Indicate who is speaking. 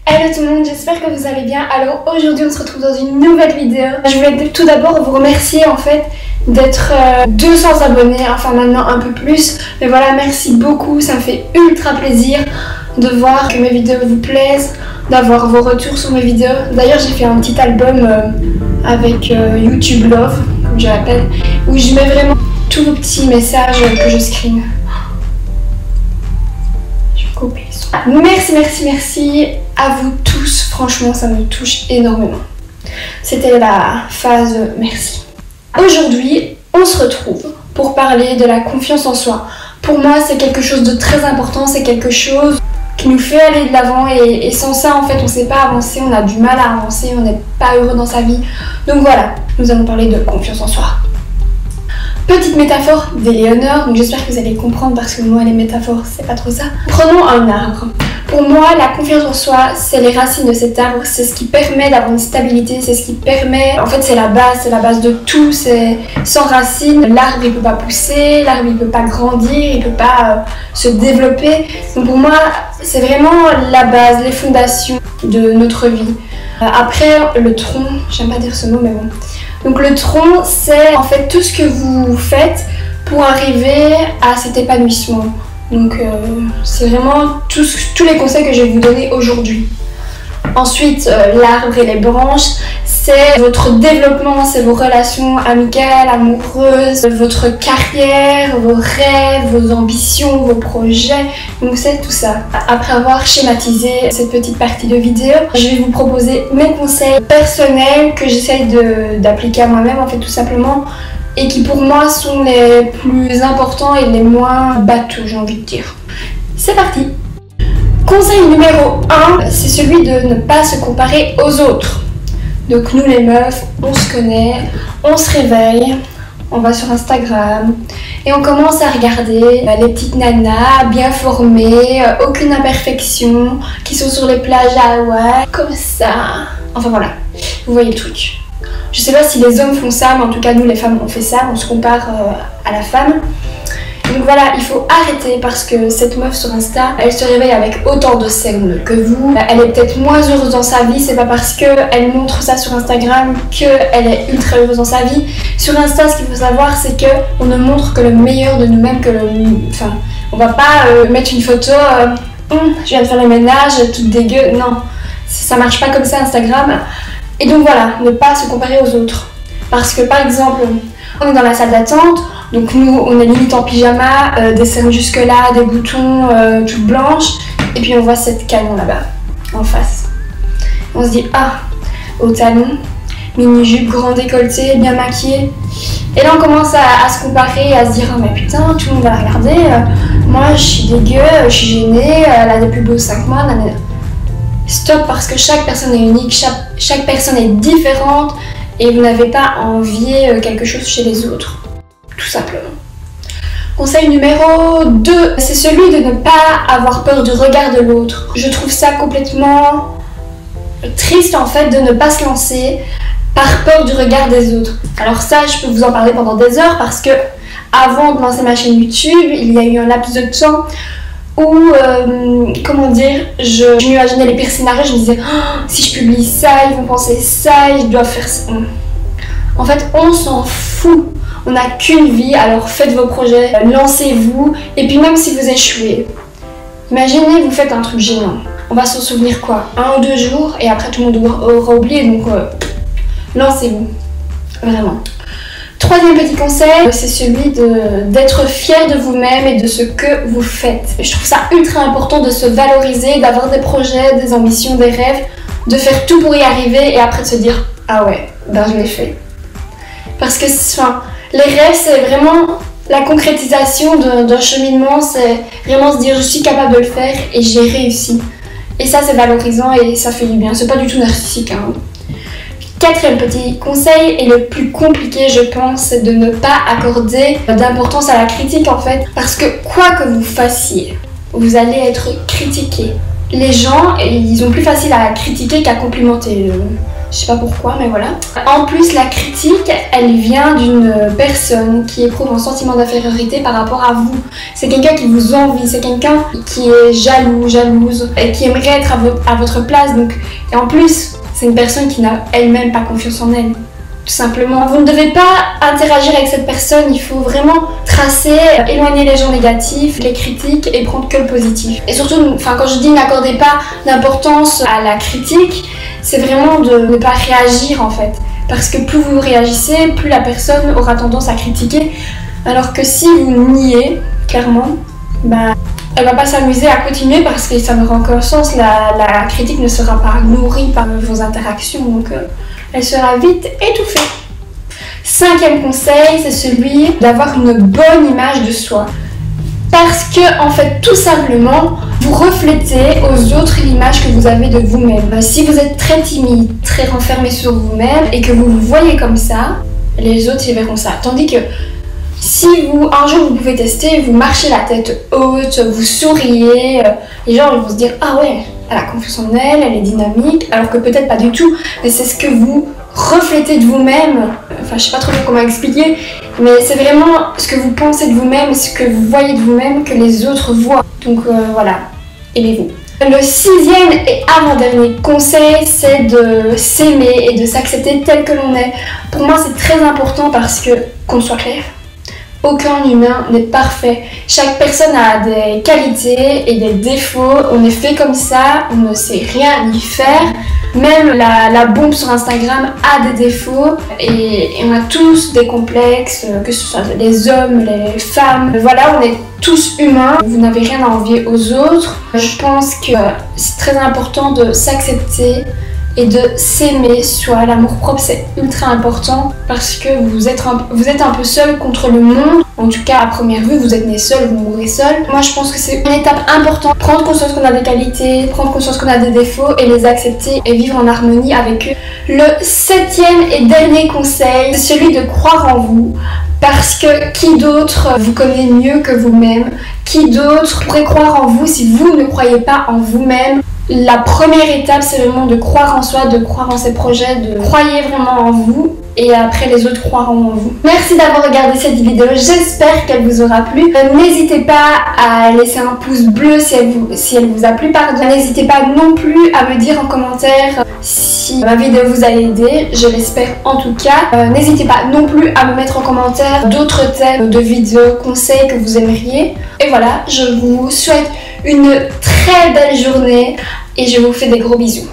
Speaker 1: Hello tout le monde, j'espère que vous allez bien. Alors aujourd'hui on se retrouve dans une nouvelle vidéo. Je voulais tout d'abord vous remercier en fait d'être 200 abonnés, enfin maintenant un peu plus. Mais voilà, merci beaucoup, ça me fait ultra plaisir de voir que mes vidéos vous plaisent, d'avoir vos retours sur mes vidéos. D'ailleurs j'ai fait un petit album avec YouTube Love, comme je l'appelle, où je mets vraiment tous vos petits messages que je screen. Merci à vous tous, franchement ça me touche énormément. C'était la phase merci. Aujourd'hui, on se retrouve pour parler de la confiance en soi. Pour moi, c'est quelque chose de très important, c'est quelque chose qui nous fait aller de l'avant et sans ça, en fait, on ne sait pas avancer, on a du mal à avancer, on n'est pas heureux dans sa vie. Donc voilà, nous allons parler de confiance en soi. Petite métaphore d'Éléonore, donc j'espère que vous allez comprendre parce que moi les métaphores c'est pas trop ça. Prenons un arbre. Pour moi la confiance en soi c'est les racines de cet arbre, c'est ce qui permet d'avoir une stabilité, c'est ce qui permet, en fait c'est la base de tout, c'est sans racines, l'arbre il peut pas pousser, l'arbre il peut pas grandir, il peut pas se développer. Donc pour moi c'est vraiment la base, les fondations de notre vie. Après le tronc, j'aime pas dire ce mot mais bon. Donc le tronc, c'est en fait tout ce que vous faites pour arriver à cet épanouissement. Donc c'est vraiment tous les conseils que je vais vous donner aujourd'hui. Ensuite, l'arbre et les branches, c'est votre développement, c'est vos relations amicales, amoureuses, votre carrière, vos rêves, vos ambitions, vos projets. Donc c'est tout ça. Après avoir schématisé cette petite partie de vidéo, je vais vous proposer mes conseils personnels que j'essaye d'appliquer à moi-même en fait tout simplement et qui pour moi sont les plus importants et les moins bateaux, j'ai envie de dire. C'est parti! Conseil numéro 1, c'est celui de ne pas se comparer aux autres. Donc nous les meufs, on se connaît, on se réveille, on va sur Instagram et on commence à regarder les petites nanas bien formées, aucune imperfection, qui sont sur les plages à Hawaï, comme ça. Enfin voilà, vous voyez le truc. Je sais pas si les hommes font ça, mais en tout cas nous les femmes on fait ça, on se compare à la femme. Donc voilà, il faut arrêter parce que cette meuf sur Insta, elle se réveille avec autant de cernes que vous. Elle est peut-être moins heureuse dans sa vie, c'est pas parce qu'elle montre ça sur Instagram qu'elle est ultra heureuse dans sa vie. Sur Insta, ce qu'il faut savoir, c'est qu'on ne montre que le meilleur de nous-mêmes, Enfin, on va pas mettre une photo, je viens de faire le ménage, toute dégueu, non. Ça marche pas comme ça Instagram. Et donc voilà, ne pas se comparer aux autres. Parce que par exemple, on est dans la salle d'attente, donc nous on est limite en pyjama, des cernes jusque là, des boutons toutes blanches, et puis on voit cette canon là-bas, en face. On se dit, ah, au talon, mini-jupe, grand décolleté, bien maquillée. Et là on commence à se comparer, à se dire, oh mais putain, tout le monde va la regarder, moi je suis dégueu, je suis gênée, elle a des plus beaux 5 mois, nanana. Stop, parce que chaque personne est unique, chaque personne est différente et vous n'avez pas à envier quelque chose chez les autres, tout simplement. Conseil numéro 2, c'est celui de ne pas avoir peur du regard de l'autre. Je trouve ça complètement triste en fait de ne pas se lancer par peur du regard des autres. Alors ça, je peux vous en parler pendant des heures parce que avant de lancer ma chaîne YouTube, il y a eu un laps de temps où, comment dire, je m'imaginais les pires scénarios, je me disais, oh, si je publie ça, ils vont penser ça, ils doivent faire ça. En fait, on s'en fout, on n'a qu'une vie, alors faites vos projets, lancez-vous, et puis même si vous échouez, imaginez, vous faites un truc gênant, on va s'en souvenir quoi, 1 ou 2 jours, et après tout le monde aura oublié, donc lancez-vous, vraiment. Troisième petit conseil, c'est celui d'être fier de vous-même et de ce que vous faites. Je trouve ça ultra important de se valoriser, d'avoir des projets, des ambitions, des rêves, de faire tout pour y arriver et après de se dire « Ah ouais, ben je l'ai fait ». Parce que enfin, les rêves, c'est vraiment la concrétisation d'un cheminement, c'est vraiment se dire « Je suis capable de le faire et j'ai réussi ». Et ça, c'est valorisant et ça fait du bien. C'est pas du tout narcissique, hein. Quatrième petit conseil, et le plus compliqué je pense, c'est de ne pas accorder d'importance à la critique en fait. Parce que quoi que vous fassiez, vous allez être critiqué. Les gens, ils ont plus facile à critiquer qu'à complimenter. Je sais pas pourquoi, mais voilà. En plus, la critique, elle vient d'une personne qui éprouve un sentiment d'infériorité par rapport à vous. C'est quelqu'un qui vous envie, c'est quelqu'un qui est jaloux, jalouse, et qui aimerait être à votre place. Donc, et en plus, c'est une personne qui n'a elle-même pas confiance en elle. Tout simplement. Vous ne devez pas interagir avec cette personne, il faut vraiment tracer, éloigner les gens négatifs, les critiques et prendre que le positif. Et surtout, quand je dis n'accordez pas d'importance à la critique, c'est vraiment de ne pas réagir en fait. Parce que plus vous réagissez, plus la personne aura tendance à critiquer. Alors que si vous niez, clairement, elle va pas s'amuser à continuer parce que ça n'aura aucun sens. La critique ne sera pas nourrie par vos interactions. Donc, elle sera vite étouffée. 5e conseil, c'est celui d'avoir une bonne image de soi. Parce que, en fait, tout simplement, vous reflétez aux autres l'image que vous avez de vous-même. Si vous êtes très timide, très renfermé sur vous-même et que vous vous voyez comme ça, les autres ils verront ça. Tandis que si un jour vous pouvez tester, vous marchez la tête haute, vous souriez, les gens vont se dire ah ouais, elle a confiance en elle, elle est dynamique, alors que peut-être pas du tout, mais c'est ce que vous reflétez de vous-même. Enfin, je sais pas trop comment expliquer, mais c'est vraiment ce que vous pensez de vous-même, ce que vous voyez de vous-même que les autres voient. Donc voilà, aimez-vous. Le 6e et avant-dernier conseil, c'est de s'aimer et de s'accepter tel que l'on est. Pour moi, c'est très important parce que, qu'on soit clair, aucun humain n'est parfait. Chaque personne a des qualités et des défauts. On est fait comme ça, on ne sait rien y faire. Même la bombe sur Instagram a des défauts et on a tous des complexes, que ce soit les hommes, les femmes. Voilà, on est tous humains. Vous n'avez rien à envier aux autres. Je pense que c'est très important de s'accepter et de s'aimer soi. L'amour propre, c'est ultra important parce que vous êtes un peu seul contre le monde. En tout cas, à première vue, vous êtes né seul, vous mourrez seul. Moi, je pense que c'est une étape importante. Prendre conscience qu'on a des qualités, prendre conscience qu'on a des défauts et les accepter et vivre en harmonie avec eux. Le 7e et dernier conseil, c'est celui de croire en vous. Parce que qui d'autre vous connaît mieux que vous-même? Qui d'autre pourrait croire en vous si vous ne croyez pas en vous-même? La première étape, c'est vraiment de croire en soi, de croire en ses projets, de croire vraiment en vous et après les autres croiront en vous. Merci d'avoir regardé cette vidéo, j'espère qu'elle vous aura plu. N'hésitez pas à laisser un pouce bleu si elle vous a plu. N'hésitez pas non plus à me dire en commentaire si ma vidéo vous a aidé, je l'espère en tout cas. N'hésitez pas non plus à me mettre en commentaire d'autres thèmes de vidéos, conseils que vous aimeriez. Et voilà, je vous souhaite une très belle journée et je vous fais des gros bisous.